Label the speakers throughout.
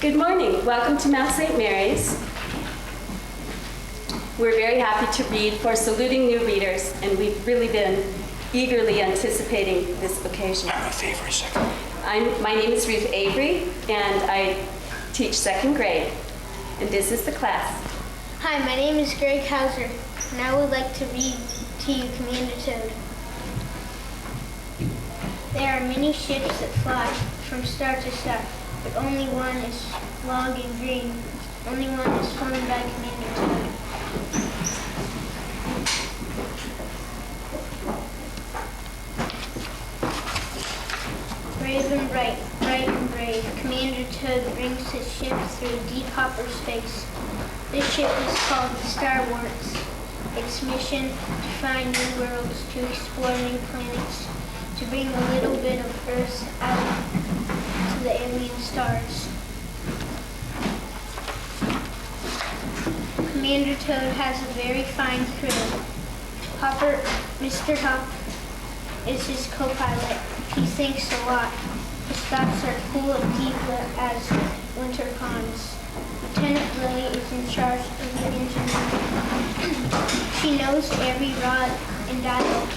Speaker 1: Good morning. Welcome to Mount St. Mary's. We're very happy to read for saluting new readers, and we've really been eagerly anticipating this occasion.
Speaker 2: I'm with Avery second.
Speaker 1: My name is Ruth Avery, and I teach second grade, and this is the class.
Speaker 3: Hi, my name is Greg Hauser, and I would like to read to you Commander Toad. There are many ships that fly from star to star, but only one is long and green. Only one is flown by Commander Toad. Brave and bright, bright and brave, Commander Toad brings his ship through deep hopper space. This ship is called the Star Wars. Its mission, to find new worlds, to explore new planets, to bring a little bit of Earth out to the alien stars. Commander Toad has a very fine crew. Hopper, Mr. Hop, is his co-pilot. He thinks a lot. His thoughts are full of deep as winter ponds. Lieutenant Lily is in charge of the engineering. She knows every rod and dial.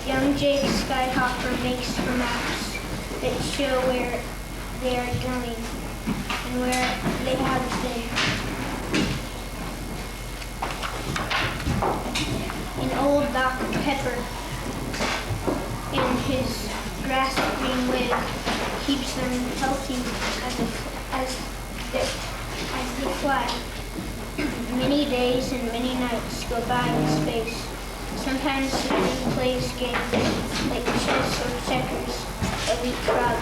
Speaker 3: Young Jake Skyhopper makes the maps that show where they are going and where they have been. And old Doc Pepper in his grass green wig keeps them healthy as they fly. Many days and many nights go by in space. Sometimes he plays games like chess or checkers, or leapfrog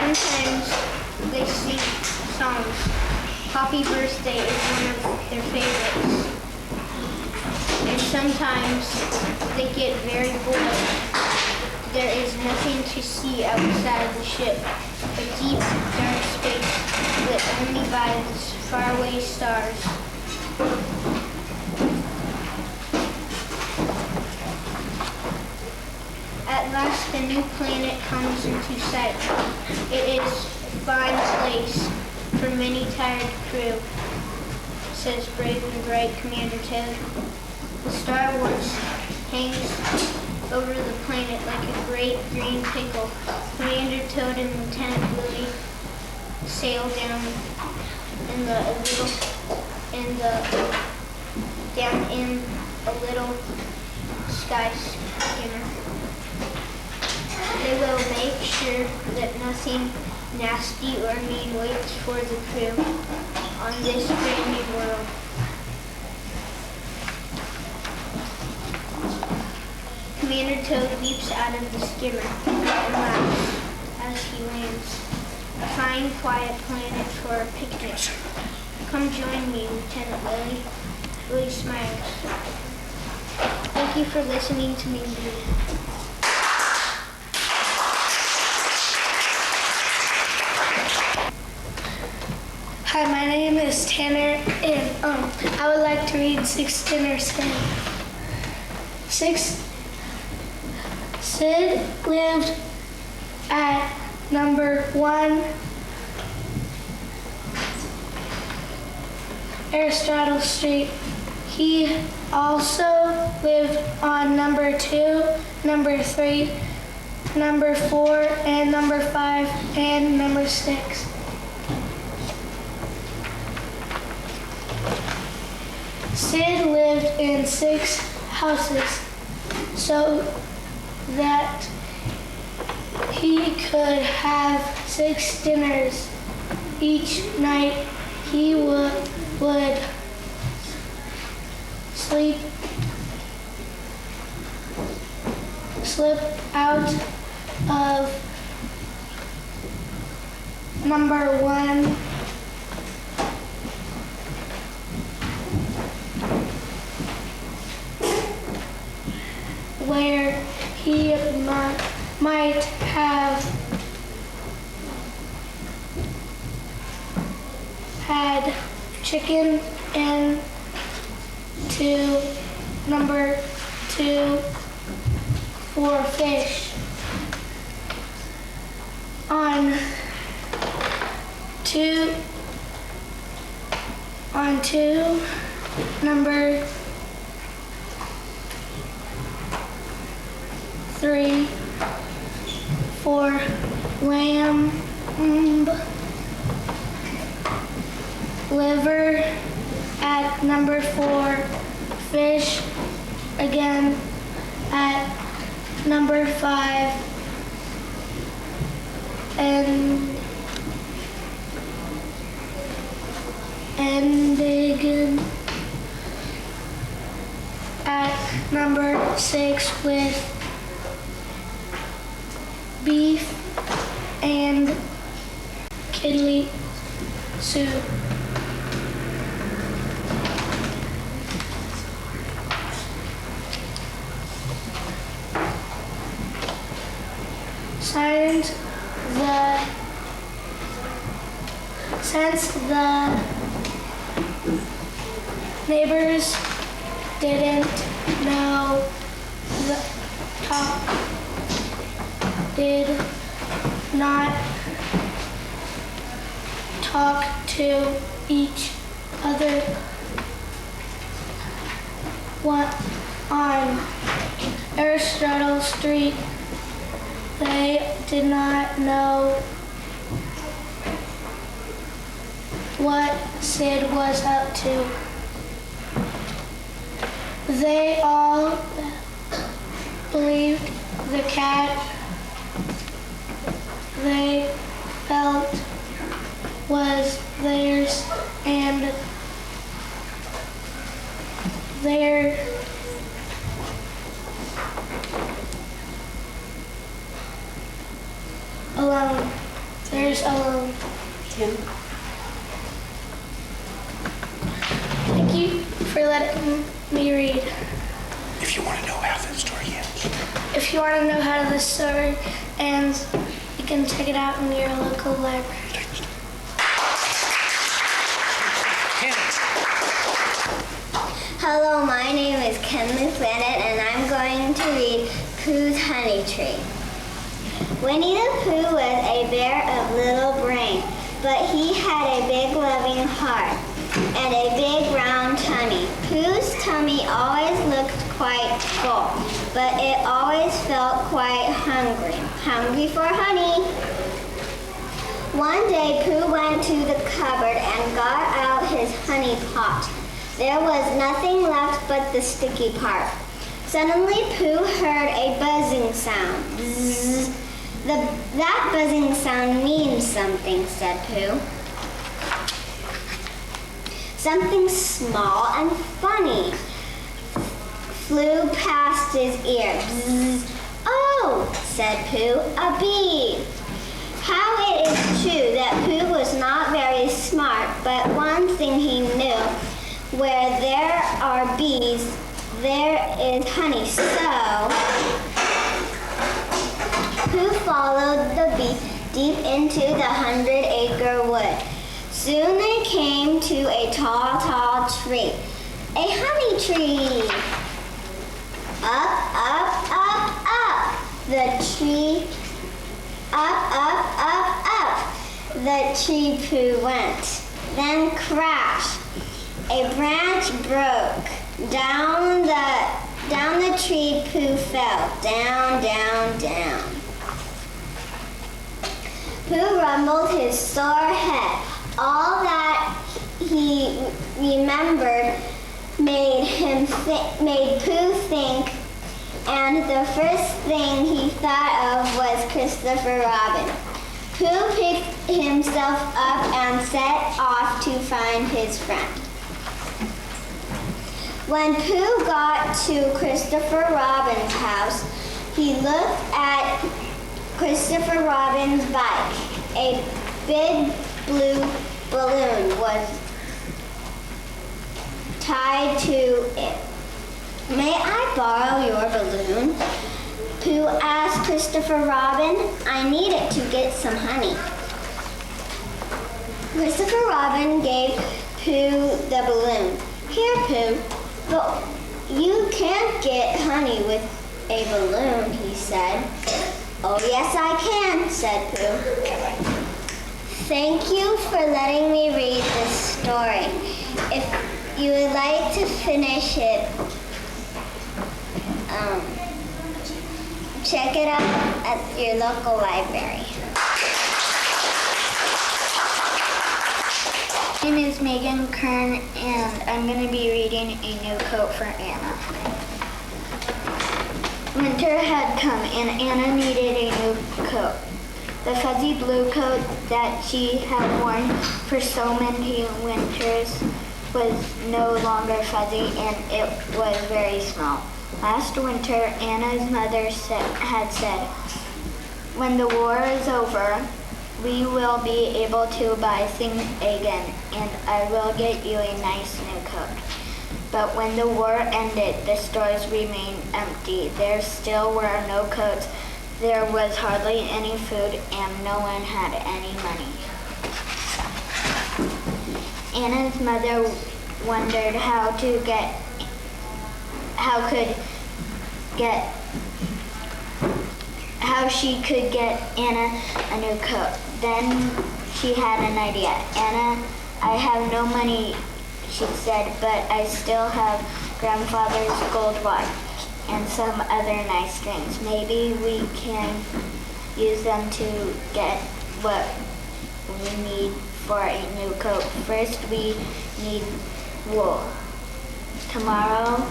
Speaker 3: and sometimes they sing songs. Happy Birthday is one of their favorites. And sometimes they get very bored. There is nothing to see outside the ship, a deep, dark space lit only by the faraway stars. At last, the new planet comes into sight. It is a fine place for many tired crew, says brave and bright Commander Toad. The Star Wars hangs over the planet like a great green pickle. Commander Toad and Lieutenant Lily sail down in a little sky skimmer. They will make sure that nothing nasty or mean waits for the crew on this brand new world. Commander Toad leaps out of the skimmer and laughs as he lands. A fine, quiet planet for a picnic. Come join me, Lieutenant Lily. Lily smiles. Thank you for listening to me read.
Speaker 4: Hi, my name is Tanner, and I would like to read 6 dinners. Sid lived at number 1 Aristotle Street. He also lived on number 2, number 3, number 4, and number 5, and number 6. Sid lived in 6 houses so that he could have 6 dinners each night. He would slip out of number 1 where he might have had chicken, and to number 2 2 for fish. On two, number 3 for lamb, liver. At number 4, fish. Again at number 5, and again at number 6 with beef and kidney soup. Since the neighbors did not talk to each other on Aristotle Street. They did not know what Sid was up to. They all believed the cat they felt was theirs, and they're alone. There's alone.
Speaker 1: Tim?
Speaker 4: Thank you for letting me read.
Speaker 2: If you want to know how the story ends.
Speaker 4: If you want to know how the story ends, you can check it out in your local library.
Speaker 5: Hello, my name is Kenley Flannett, and I'm going to read Pooh's Honey Tree. Winnie the Pooh was a bear of little brain, but he had a big loving heart and a big round tummy. Pooh's tummy always looked quite full, but it always felt quite hungry for honey. One day, Pooh went to the cupboard and got out his honey pot. There was nothing left but the sticky part. Suddenly, Pooh heard a buzzing sound. Bzzz. That buzzing sound means something, said Pooh. Something small and funny flew past his ear. Bzzz. Oh, said Pooh, a bee. How it is true that Pooh was not very smart, but one thing he knew, where there are bees, there is honey. So Pooh followed the bee deep into the 100-acre wood. Soon they came to a tall, tall tree, a honey tree. Up, up, up, up, the tree, up, the tree Pooh went. Then crash, a branch broke. Down the tree Pooh fell. Down, down, down. Pooh rumbled his sore head. All that he remembered made Pooh think, and the first thing he thought of was Christopher Robin. Pooh picked himself up and set off to find his friend. When Pooh got to Christopher Robin's house, he looked at Christopher Robin's bike. A big blue balloon was tied to it. May I borrow your balloon? Pooh asked Christopher Robin. I need it to get some honey. Christopher Robin gave Pooh the balloon. Here, Pooh, but you can't can't get honey with a balloon, he said. Oh, yes, I can, said Pooh. Thank you for letting me read this story. If you would like to finish it, check it out at your local library.
Speaker 3: My name is Megan Kern, and I'm going to be reading A New Coat for Anna. Winter had come, and Anna needed a new coat. The fuzzy blue coat that she had worn for so many winters was no longer fuzzy, and it was very small. Last winter, Anna's mother had said, "When the war is over, we will be able to buy things again, and I will get you a nice new coat." But when the war ended, the stores remained empty. There still were no coats. There was hardly any food, and no one had any money. Anna's mother wondered how she could get Anna a new coat. Then she had an idea. "Anna, I have no money," she said, "but I still have Grandfather's gold watch and some other nice things. Maybe we can use them to get what we need for a new coat. First, we need wool. Tomorrow,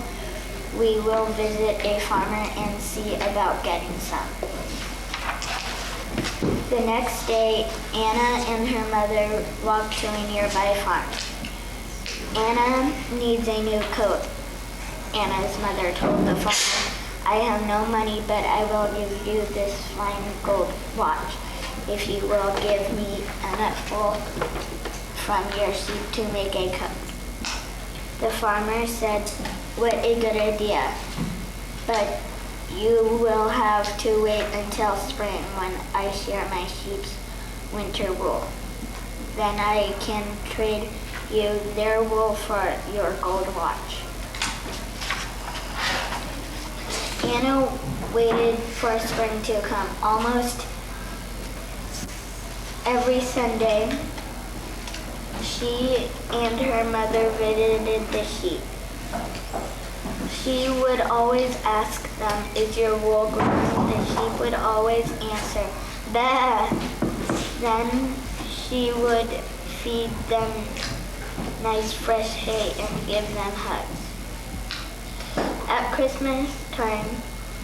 Speaker 3: we will visit a farmer and see about getting some." The next day, Anna and her mother walked to a nearby farm. "Anna needs a new coat," Anna's mother told the farmer. "I have no money, but I will give you this fine gold watch if you will give me enough wool from your sheep to make a coat." The farmer said, "What a good idea, but you will have to wait until spring when I share my sheep's winter wool. Then I can trade you their wool for your gold watch." Anna waited for spring to come. Almost every Sunday, she and her mother visited the sheep. She would always ask them, "Is your wool growing?" The sheep would always answer, "Bah!" Then she would feed them nice fresh hay and give them hugs. At Christmas time,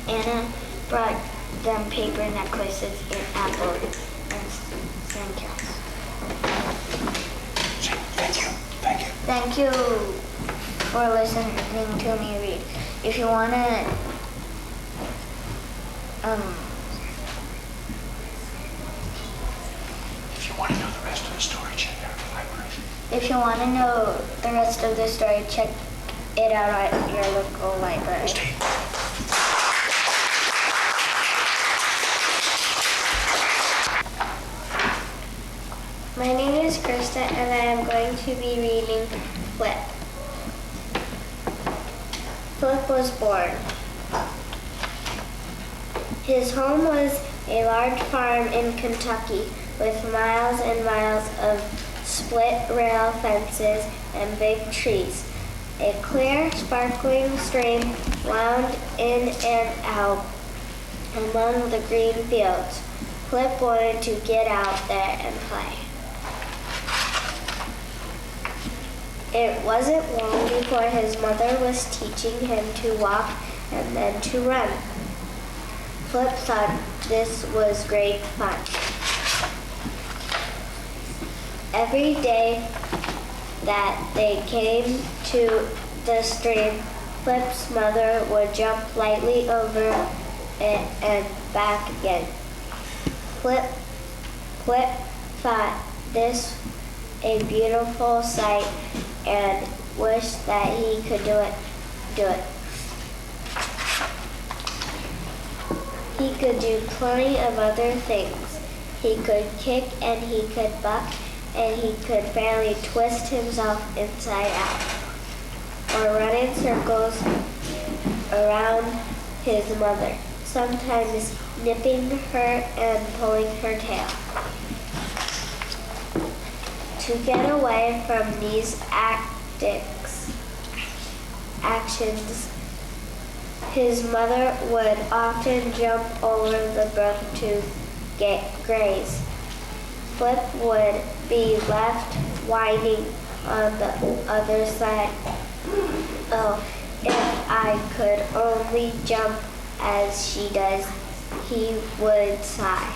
Speaker 3: Anna brought them paper necklaces and apples and sandcastles.
Speaker 2: Thank you. Thank you.
Speaker 3: Thank you for listening to me read. If you want to
Speaker 2: If you want to know the rest of the story, check out the library.
Speaker 3: If you want to know the rest of the story, check it out at your local library.
Speaker 2: Steve.
Speaker 3: My name is Krista, and I am going to be reading Flip. Flip was born. His home was a large farm in Kentucky with miles and miles of split rail fences and big trees. A clear, sparkling stream wound in and out among the green fields. Flip wanted to get out there and play. It wasn't long before his mother was teaching him to walk and then to run. Flip thought this was great fun. Every day that they came to the stream, Flip's mother would jump lightly over it and back again. Flip thought this a beautiful sight and wished that he could do it. He could do plenty of other things. He could kick and he could buck and he could fairly twist himself inside out, or run in circles
Speaker 5: around his mother, sometimes nipping her and pulling her tail. To get away from these actions, his mother would often jump over the brook to graze. Flip would be left whining on the other side. Oh, if I could only jump as she does, he would sigh.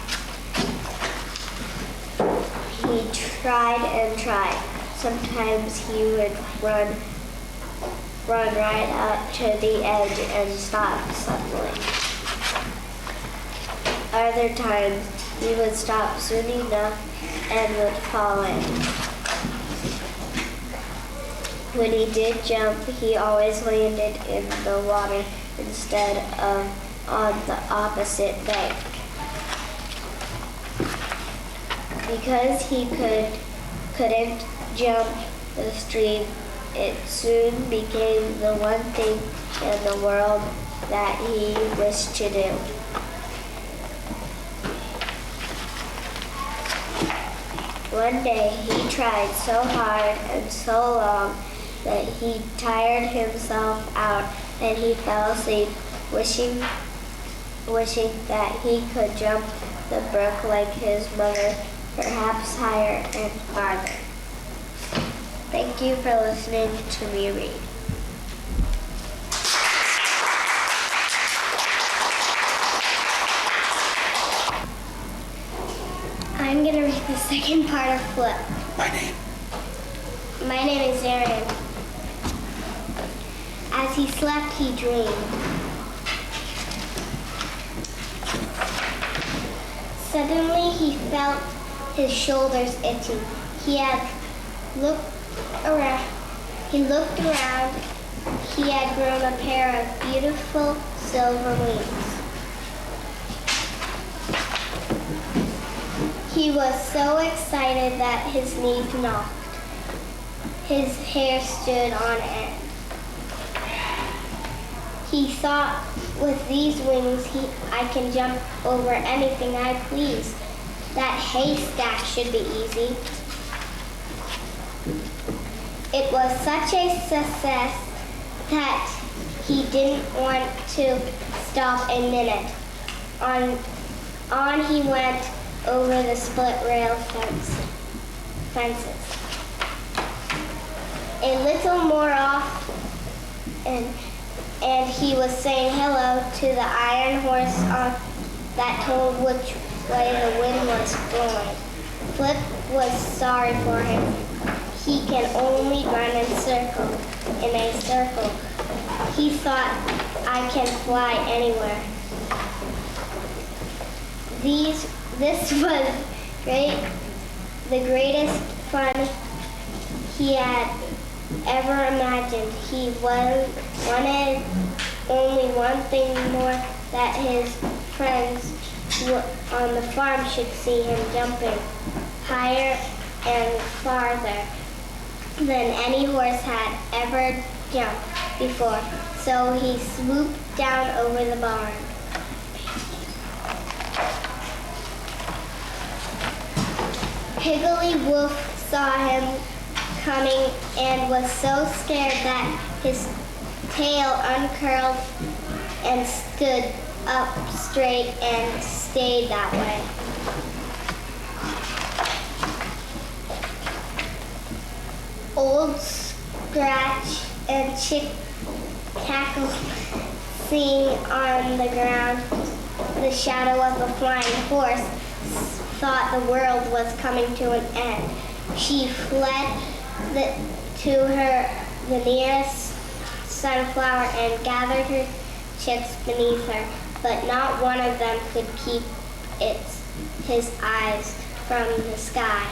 Speaker 5: He tried and tried. Sometimes he would run right up to the edge and stop suddenly. Other times he would stop soon enough and would fall in. When he did jump, he always landed in the water instead of on the opposite bank. Because he couldn't jump the stream, it soon became the one thing in the world that he wished to do. One day he tried so hard and so long that he tired himself out and he fell asleep, wishing that he could jump the brook like his mother, perhaps higher and farther. Thank you for listening to me read. I'm going to read the second part of Flip.
Speaker 2: My name.
Speaker 5: My name is Aaron. As he slept, he dreamed. Suddenly, he felt his shoulders itching. He looked around. He had grown a pair of beautiful silver wings. He was so excited that his knees knocked. His hair stood on end. He thought, with these wings, I can jump over anything I please. That haystack should be easy. It was such a success that he didn't want to stop a minute. On he went over the split rail fences. A little more off, and he was saying hello to the iron horse that told which way the wind was blowing. Flip was sorry for him. He can only run in a circle. He thought, I can fly anywhere. This was great, the greatest fun he had ever imagined. He wanted only one thing more, that his friends on the farm should see him jumping higher and farther than any horse had ever jumped before. So he swooped down over the barn. Higgly Wolf saw him coming and was so scared that his tail uncurled and stood up straight and stayed that way. Old Scratch and Chick cackled, seeing on the ground the shadow of a flying horse, thought the world was coming to an end. She fled to the nearest sunflower and gathered her chicks beneath her, but not one of them could keep his eyes from the sky.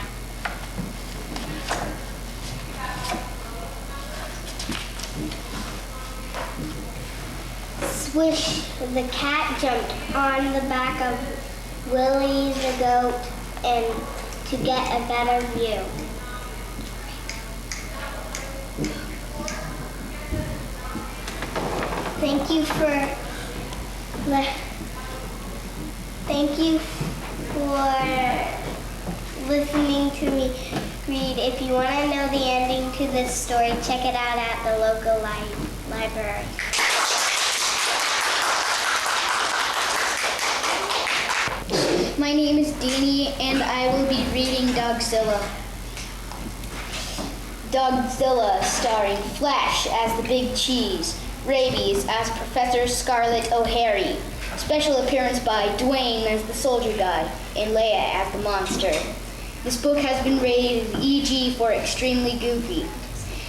Speaker 5: Swish, the cat jumped on the back of Willie the goat and to get a better view. Thank
Speaker 3: Thank you for
Speaker 5: listening to me read. If you want to know the ending to this story, check it out at the local library.
Speaker 6: My name is Danny, and I will be reading Dogzilla. Dogzilla, starring Flash as the Big Cheese, Rabies as Professor Scarlet O'Hare, special appearance by Dwayne as the Soldier Guy, and Leia as the Monster. This book has been rated EG for extremely goofy.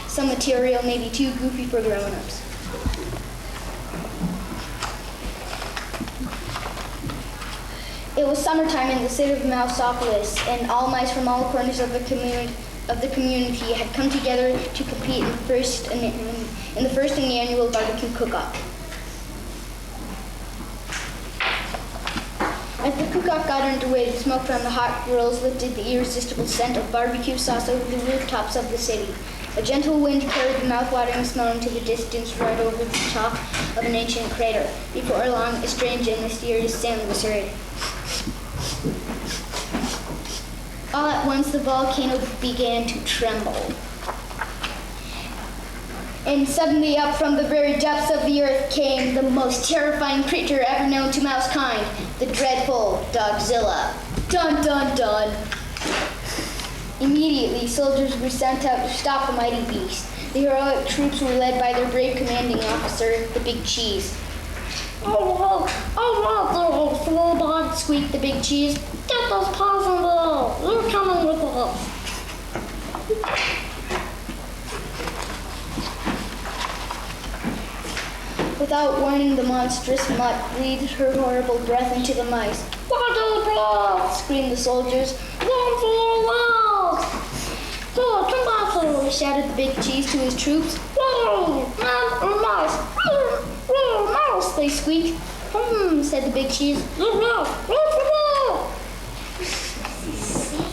Speaker 6: Some material may be too goofy for grown-ups. It was summertime in the city of Mouseopolis, and all mice from all corners of the community had come together to compete in the first annual barbecue cook-off. As the cook-off got underway, the smoke from the hot grills lifted the irresistible scent of barbecue sauce over the rooftops of the city. A gentle wind carried the mouth-watering smell into the distance right over the top of an ancient crater. Before long, a strange and mysterious sound was heard. All at once, the volcano began to tremble. And suddenly up from the very depths of the earth came the most terrifying creature ever known to mousekind, the dreadful Dogzilla. Dun, dun, dun. Immediately, soldiers were sent out to stop the mighty beast. The heroic troops were led by their brave commanding officer, the Big Cheese. Oh, slow dog, squeaked the Big Cheese. Get those paws on the wall. They're coming with us. Without warning, the monstrous mutt breathed her horrible breath into the mice. Screamed the soldiers. Run for your lives! Go, come back, shouted the Big Cheese to his troops. Whoa, man or mouse? Whoa, mouse, they squeaked. Said the Big Cheese.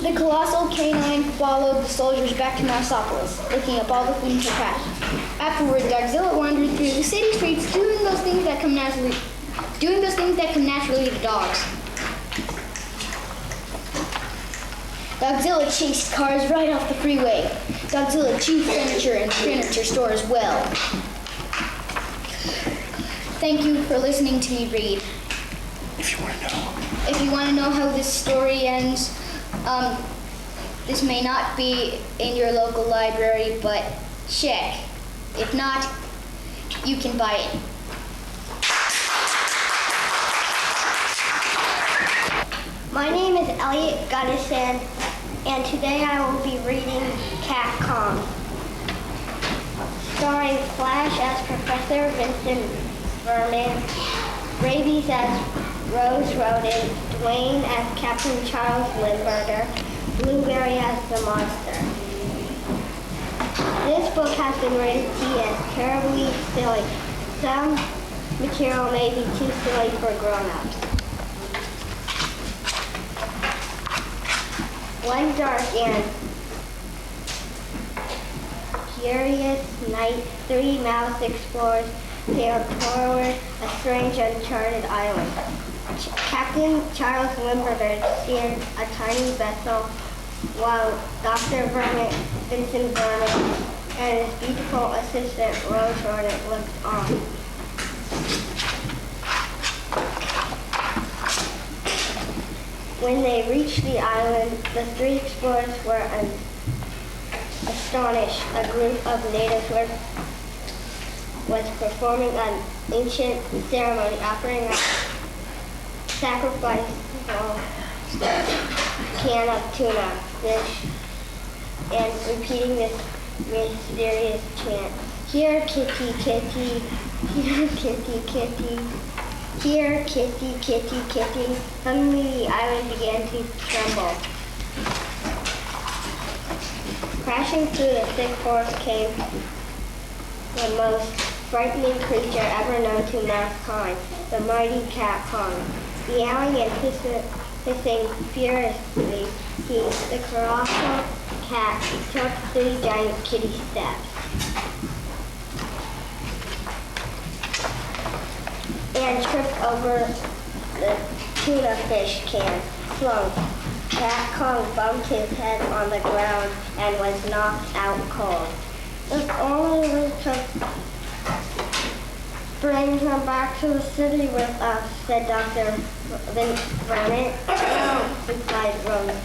Speaker 6: The colossal canine followed the soldiers back to Mouseopolis, looking up all the things to catch. Afterward, Dogzilla wandered through the city streets, doing those things that come naturally to dogs. Dogzilla chased cars right off the freeway. Dogzilla chewed furniture and furniture store as well. Thank you for listening to me read.
Speaker 2: If
Speaker 6: you want to know how this story ends, this may not be in your local library, but check. If not, you can buy it.
Speaker 5: My name is Elliot Gunnison, and today I will be reading Cat Kong. Starring Flash as Professor Vincent Vermin, Rabies as Rose Rodent, Dwayne as Captain Charles Lindberger, Blueberry as the Monster. This book has been rated T as terribly silly. Some material may be too silly for grown-ups. One dark and curious night, 3 mouse explorers sailed toward a strange uncharted island. Captain Charles Lindberger steered a tiny vessel while Dr. Vincent Vermin and his beautiful assistant Rose Rodent looked on. When they reached the island, the 3 explorers were astonished. A group of natives was performing an ancient ceremony, offering a sacrifice can of tuna fish and repeating this mysterious chant. Here, kitty, kitty, here, kitty, kitty, here, kitty, kitty, kitty. Suddenly the island began to tremble. Crashing through the thick forest came the most frightening creature ever known to mankind, the mighty Cat Kong. Meowing and hissing furiously, the colossal cat took 3 giant kitty steps. and tripped over the tuna fish can. Flunk. Cat Kong bumped his head on the ground and was knocked out cold. If only we could bring him back to the city with us, said Dr. Vernon. No, replied Ronan.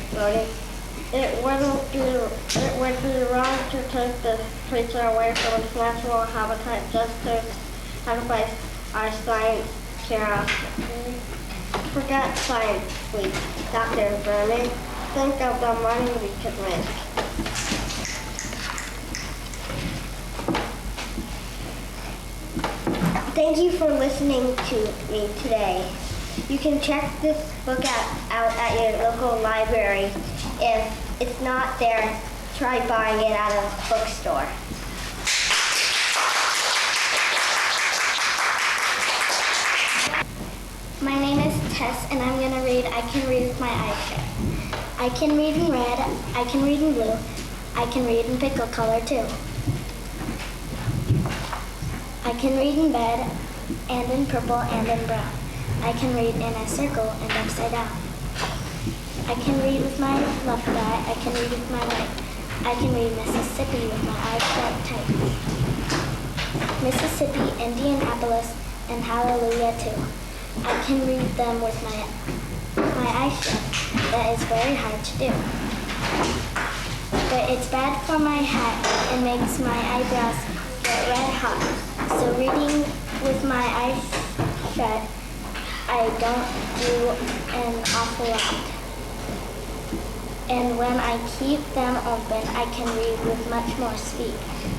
Speaker 5: It would be wrong to take this creature away from its natural habitat just to sacrifice our science curiosity. Forget science, please, Dr. Vernon. Think of the money we could make. Thank you for listening to me today. You can check this book out at your local library. If it's not there, try buying it at a bookstore.
Speaker 3: My name is Tess, and I'm going to read I Can Read With My Eyes Shut. I can read in red, I can read in blue, I can read in pickle color too. I can read in red, and in purple, and in brown. I can read in a circle and upside down. I can read with my left eye, I can read with my right. I can read Mississippi with my eyes shut tight. Mississippi, Indianapolis, and Hallelujah too. I can read them with my eyes shut. That is very hard to do. But it's bad for my hat. It makes my eyebrows get red hot. So reading with my eyes shut, I don't do an awful lot. And when I keep them open, I can read with much more speed.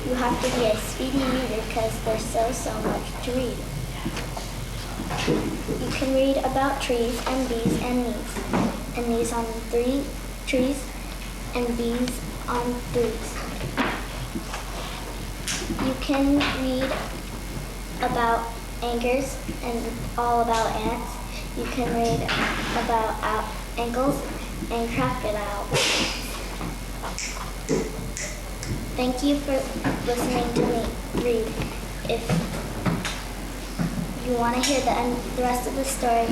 Speaker 3: You have to be a speedy reader because there's so much to read. You can read about trees and bees and knees. And knees on 3 trees and bees on 3s. You can read about anchors and all about ants. You can read about ankles and crocodile. Thank you for listening to me read. If you want to hear the rest of the story,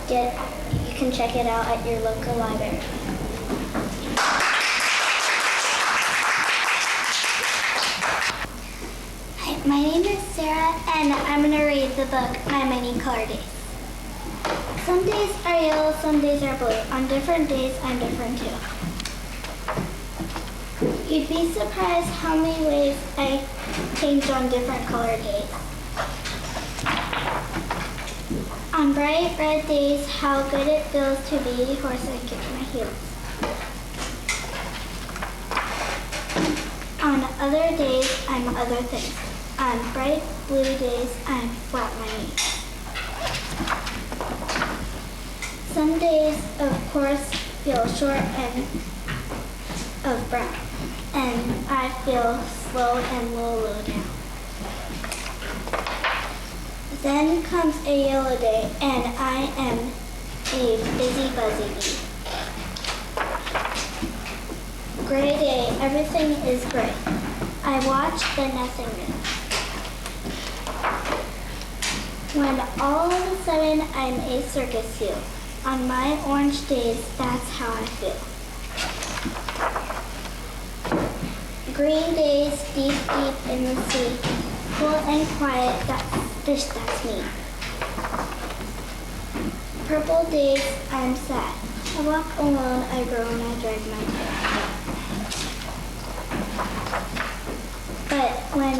Speaker 3: you can check it out at your local library. Hi, my name is Sarah, and I'm going to read the book, My Many Color Days. Some days are yellow, some days are blue. On different days, I'm different too. You'd be surprised how many ways I change on different color days. On bright red days, how good it feels to be a horse and kick my heels. On other days, I'm other things. On bright blue days, I'm flat my knees. Some days, of course, feel short and of brown, and I feel slow and low down. Then comes a yellow day, and I am a busy, buzzy bee. Gray day, everything is gray. I watch the nothingness. When all of a sudden I'm a circus seal. On my orange days, that's how I feel. Green days, deep in the sea. Cool and quiet, that's me. Purple days, I'm sad. I walk alone, I groan, I drag my tail. But when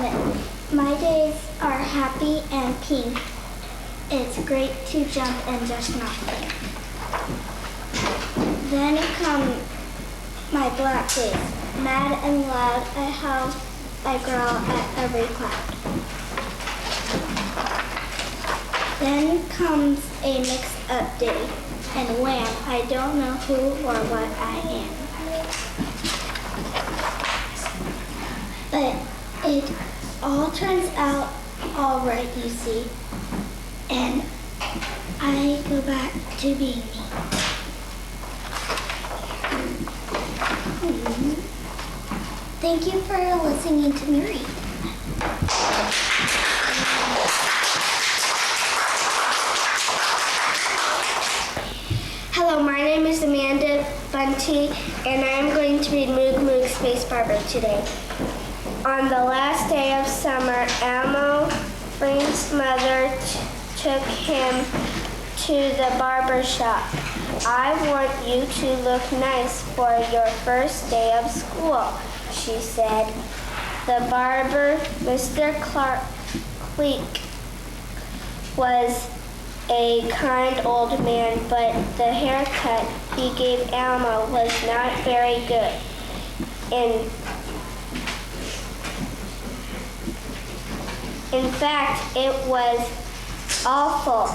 Speaker 3: my days are happy and pink, it's great to jump and just not think. Then come my black days, mad and loud, I howl, I growl at every cloud. Then comes a mixed up day, and wham, I don't know who or what I am. But it all turns out all right, you see, and I go back to being me. Thank you for listening to me read. 20, and I'm going to read Moog Moog Space Barber today. On the last day of summer, Elmo, Frank's mother, took him to the barber shop. I want you to look nice for your first day of school, she said. The barber, Mr. Cleek, was a kind old man, but the haircut he gave Elmo was not very good. In fact, it was awful.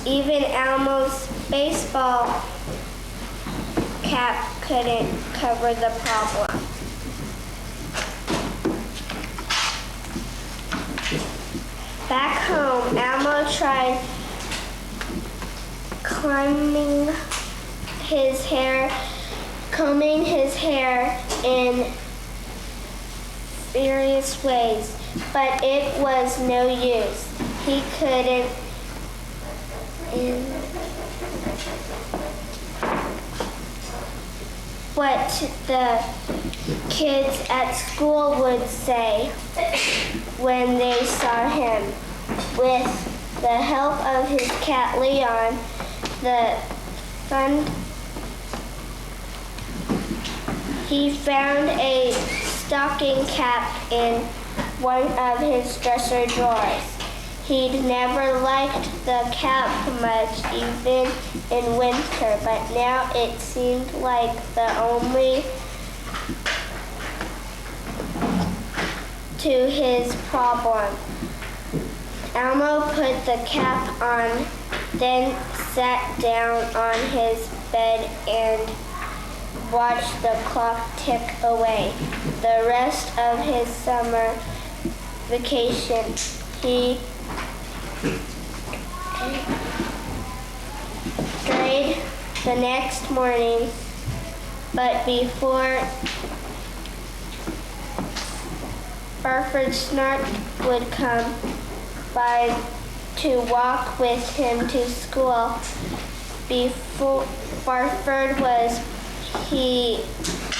Speaker 3: Even Elmo's baseball cap couldn't cover the problem. Back home, Elmo tried combing his hair in various ways, but it was no use. He couldn't. What the kids at school would say when they saw him. With the help of his cat Leon, he found a stocking cap in one of his dresser drawers. He'd never liked the cap much, even in winter, but now it seemed like the only to his problem. Elmo put the cap on, then sat down on his bed and watched the clock tick away. The rest of his summer vacation, he strayed the next morning, but before Barford Snark would come by to walk with him to school, Barford was his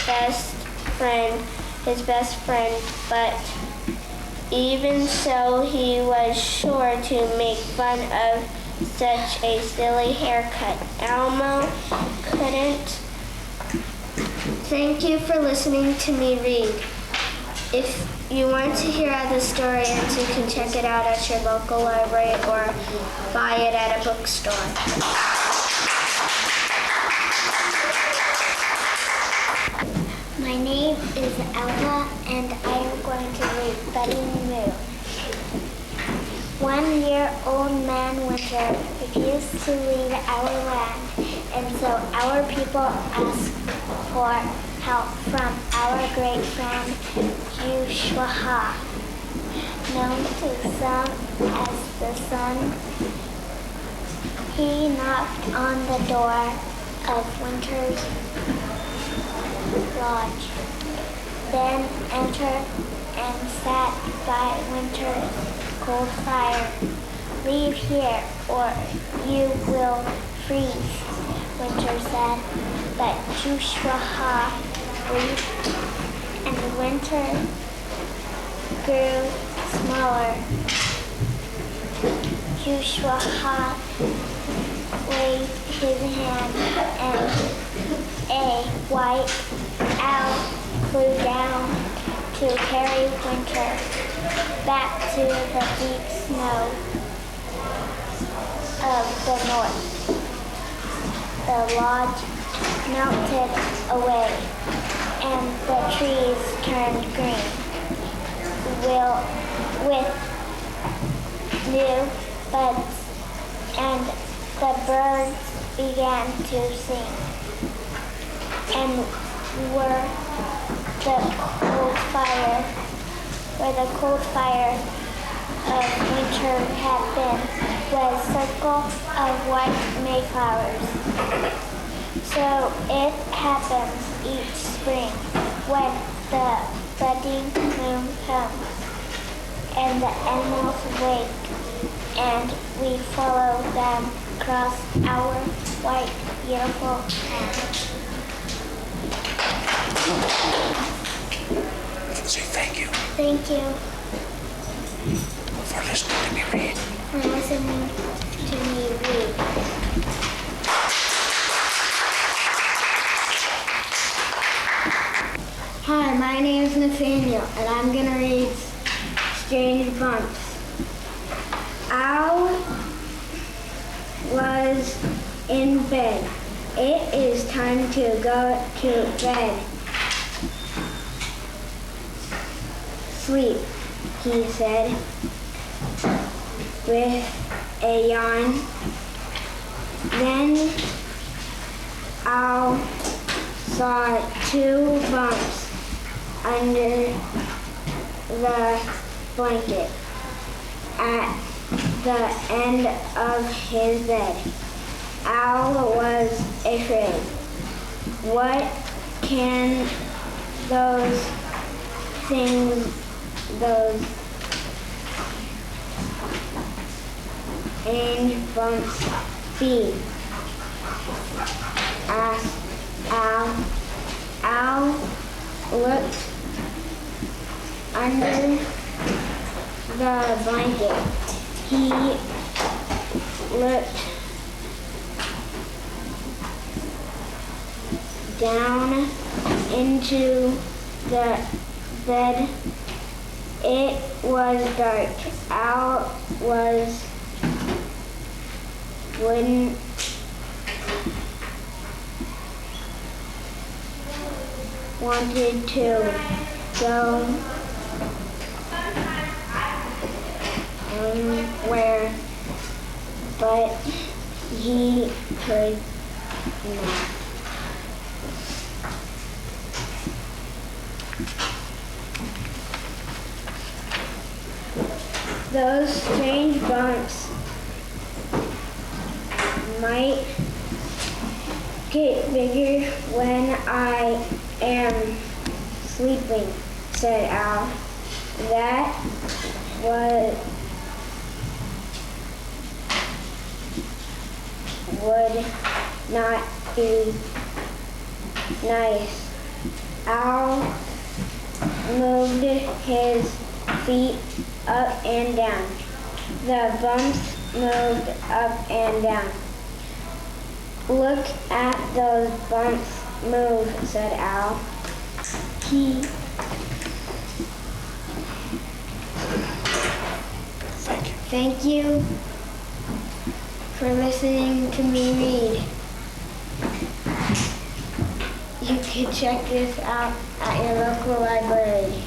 Speaker 3: best friend, but even so, he was sure to make fun of such a silly haircut. Elmo couldn't. Thank you for listening to me read. If you want to hear other stories, you can check it out at your local library or buy it at a bookstore.
Speaker 5: My name is Elma, and I am going to read Betty Moo. 1-year-old man Winter refused to leave our land, and so our people asked for help from our great friend Joshua, known to some as the Sun. He knocked on the door of Winter's lodge, then entered and sat by Winter's cold fire. Leave here or you will freeze, Winter said, but Joshua leaped, and Winter grew smaller. Joshua waved his hand, and a white owl flew down to carry Winter back to the deep snow of the north. The lodge melted away, and the trees turned green with new buds, and the birds began to sing. And where the cold fire of winter had been, was a circle of white mayflowers. So it happens each spring when the budding moon comes and the animals wake, and we follow them across our white, beautiful land.
Speaker 2: Say thank you
Speaker 5: Thank you
Speaker 2: for listening to me read.
Speaker 5: for listening to me read. Hi, my name is Nathaniel, and I'm gonna read Strange Bumps. Al was in bed. It is time to go to bed. Sleep, he said, with a yawn. Then Al saw two bumps under the blanket at the end of his bed. Al was afraid. What can those things, those strange bumps be? Asked Al. Al looked under the blanket. He looked down into the bed. It was dark. Al wanted to go where, but he could not. Those strange bumps might get bigger when I am sleeping, said Al. That would not be nice. Al moved his feet up and down. The bumps moved up and down. Look at those bumps move, said Al. Thank you for listening to me read. You can check this out at your local library.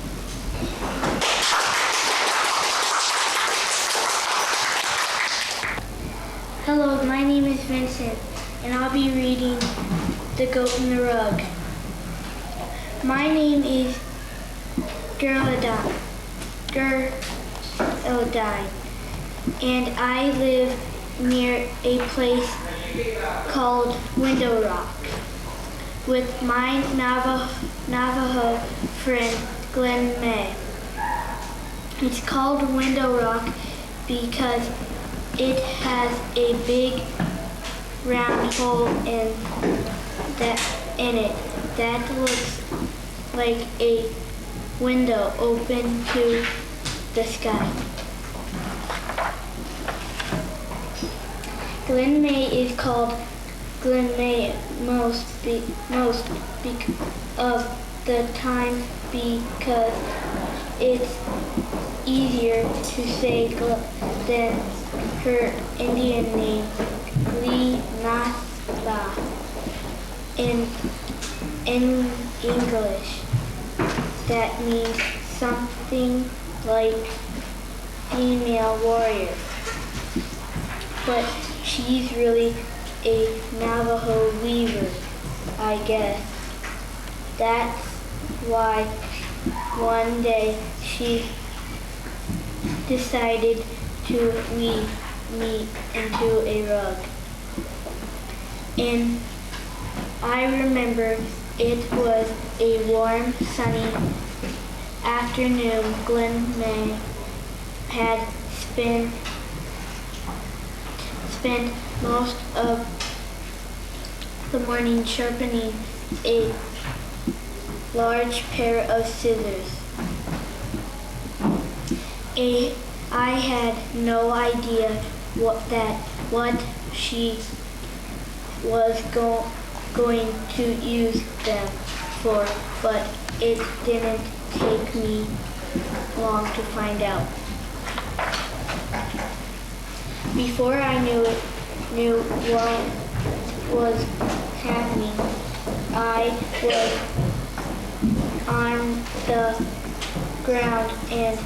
Speaker 3: Hello, my name is Vincent, and I'll be reading The Goat and the Rug. My name is Geraldine, and I live near a place called Window Rock with my Navajo friend Glenn May. It's called Window Rock because it has a big round hole in it that looks like a window open to the sky. Glen May is called Glen May most of the time because it's easier to say than her Indian name, Glenatha, in English. That means something like female warrior. But she's really a Navajo weaver, I guess. That's why one day she decided to weave me into a rug. And I remember it was a warm, sunny afternoon. Glen May had spent most of the morning sharpening a
Speaker 6: large pair of scissors. I had no idea what she was going to use them for, but it didn't take me long to find out. Before I knew what was happening, I was on the ground and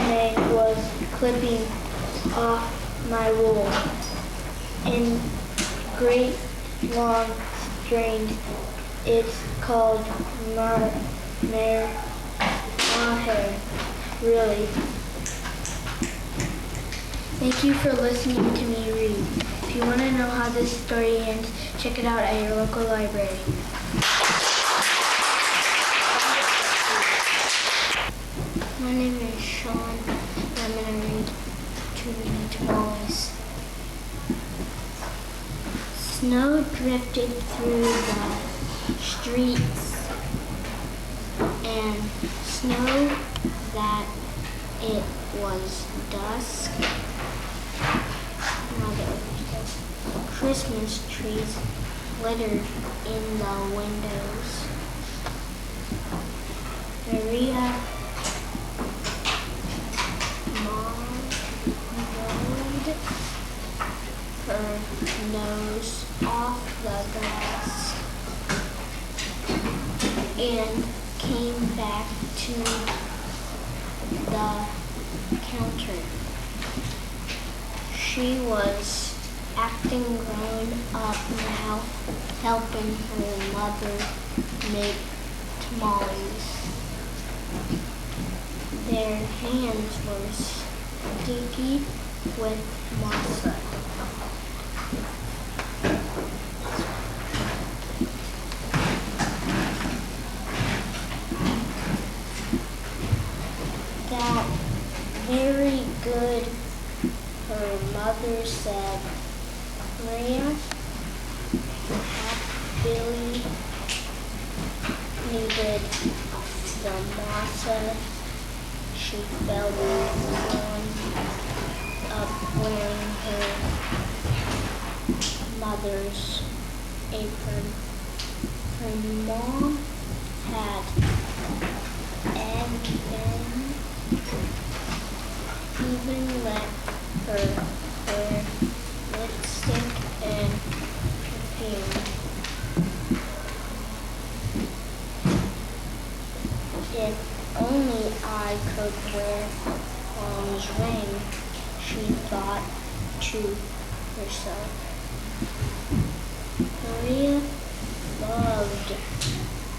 Speaker 6: May was clipping off my wool in great long strings. It's called mohair, really. Thank you for listening to me read. If you want to know how this story ends, check it out at your local library. My name is Sean, and I'm going to read Too Many Tamales. Snow drifted through the streets, and snow that it was dusk. Christmas trees glittered in the windows. Maria rolled her nose off the glass and came back to the counter. She was acting grown up now, helping her mother make tamales. Their hands were sticky with masa. That very good, her mother said. Maria happily kneaded the masa. She felt on up wearing her mother's apron. Her mom had even let her wear lipstick and perfume. If only I could wear Mom's ring, she thought to herself. Maria loved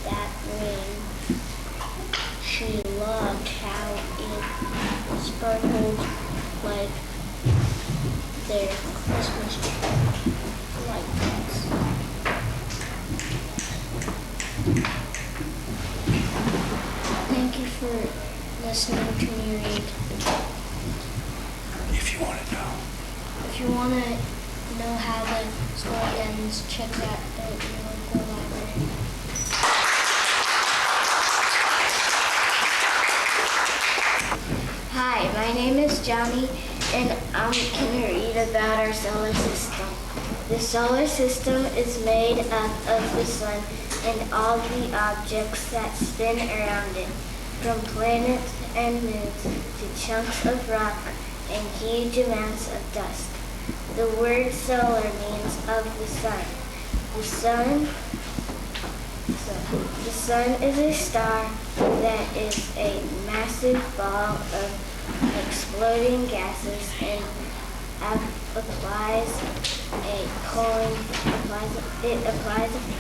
Speaker 6: that ring. She loved how it sparkled like their Christmas tree lights. Thank you for listening to me read.
Speaker 2: If you want to know.
Speaker 6: If you want to know how the story ends, check that out at your local library. Hi, my name is Johnny, and I'm going to read about our solar system. The solar system is made up of the sun and all the objects that spin around it, from planets and moons to chunks of rock and huge amounts of dust. The word solar means of the sun. The sun is a star that is a massive ball of exploding gases and applies a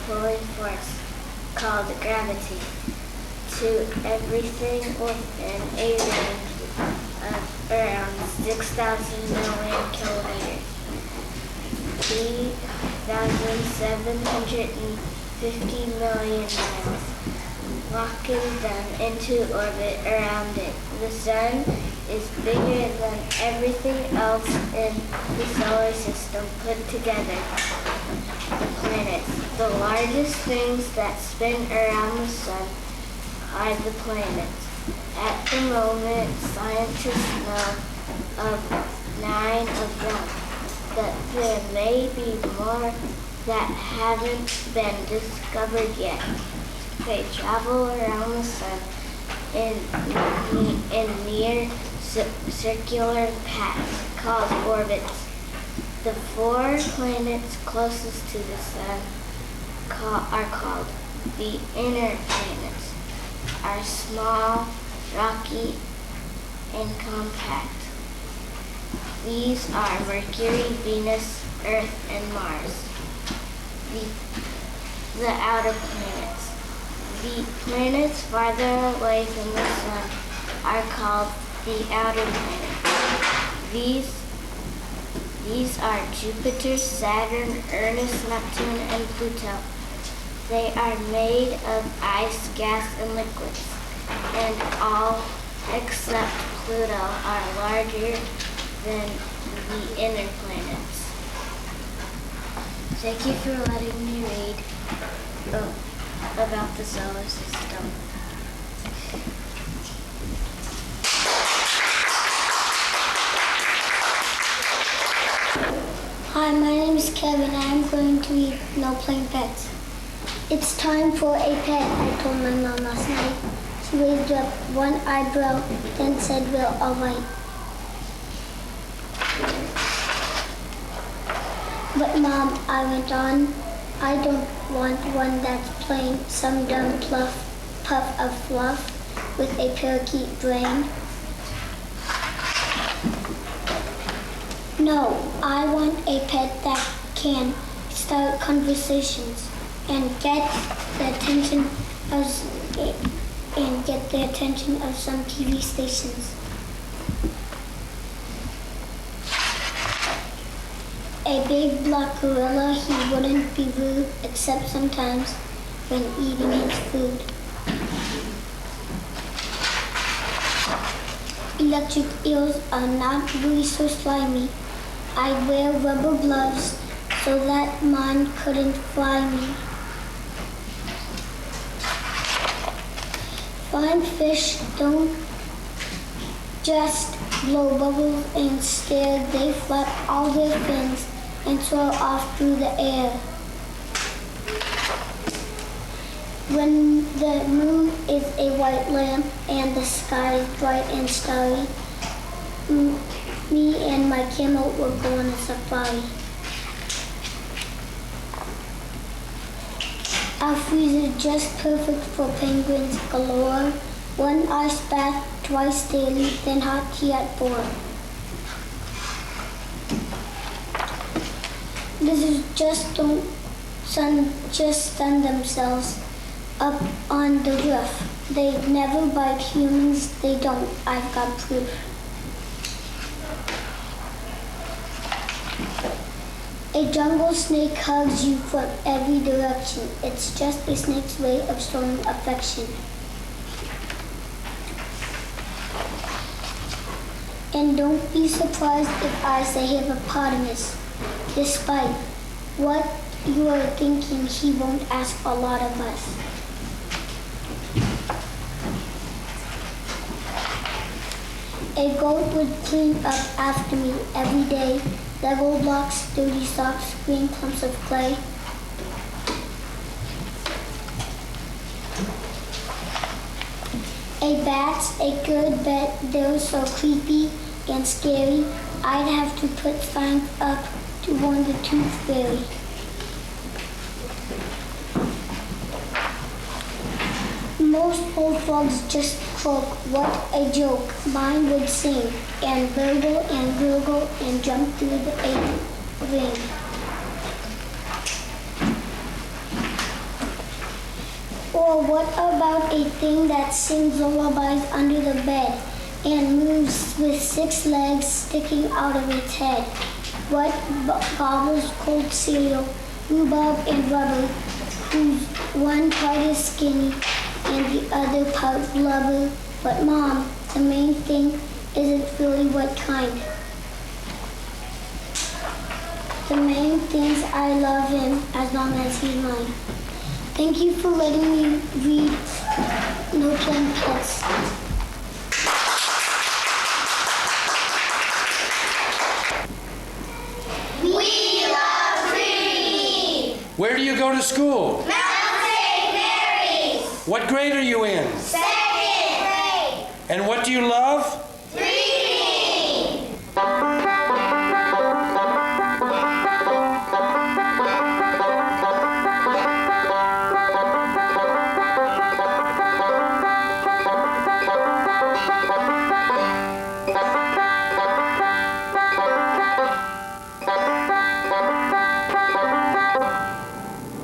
Speaker 6: pulling force called gravity to everything within a range of around 6,000 million kilometers, 3,750 million miles, locking them into orbit around it. The sun is bigger than everything else in the solar system put together. The planets, the largest things that spin around the sun,
Speaker 5: hide the planets. At the moment, scientists know of 9 of them, but there may be more that haven't been discovered yet. They travel around the sun in near circular paths called orbits. The 4 planets closest to the sun are called the inner planets, are small, rocky, and compact. These are Mercury, Venus, Earth, and Mars. The outer planets. The planets farther away from the sun are called the outer planets. These are Jupiter, Saturn, Uranus, Neptune, and Pluto. They are made of ice, gas, and liquids, and all except Pluto are larger than the inner planets. Thank you for letting me read about the solar system.
Speaker 3: Hi, my name is Kevin. I'm going to read No Playing Pets. It's time for a pet, I told my mom last night. She raised up one eyebrow, then said, well, all right. But Mom, I went on, I don't want one that's plain, some dumb puff of fluff with a parakeet brain. No, I want a pet that can start conversations and get the attention of some TV stations. A big black gorilla, he wouldn't be rude except sometimes when eating his food. Electric eels are not really so slimy. I wear rubber gloves so that mine couldn't fly me. Flying fish don't just blow bubbles and stare, they flap all their fins and soar off through the air. When the moon is a white lamp and the sky is bright and starry, me and my camel will go on a safari. Our freezer is just perfect for penguins galore. 1 ice bath twice daily, then hot tea at 4. Lizards just sun themselves up on the roof. They never bite humans, they don't. I've got proof. A jungle snake hugs you from every direction. It's just a snake's way of showing affection. And don't be surprised if I say hippopotamus. Despite what you are thinking, he won't ask a lot of us. A goat would clean up after me every day. Lego blocks, dirty socks, green clumps of clay. A bat's a good bet. They're so creepy and scary. I'd have to put signs up to warn the tooth fairy. Most bullfrogs just croak. What a joke. Mine would sing and gurgle and jump through the ring. Or what about a thing that sings lullabies under the bed and moves with 6 legs sticking out of its head? What gobbles cold cereal, rhubarb and rubber, whose one part is skinny and the other part blubber? But Mom, the main thing isn't really what kind. The main thing's I love him as long as he's mine. Thank you for letting me read No playing pets.
Speaker 5: We love reading.
Speaker 2: Where do you go to school?
Speaker 5: Mount St. Mary's.
Speaker 2: What grade are you in?
Speaker 5: Second grade.
Speaker 2: And what do you love?
Speaker 5: Reading.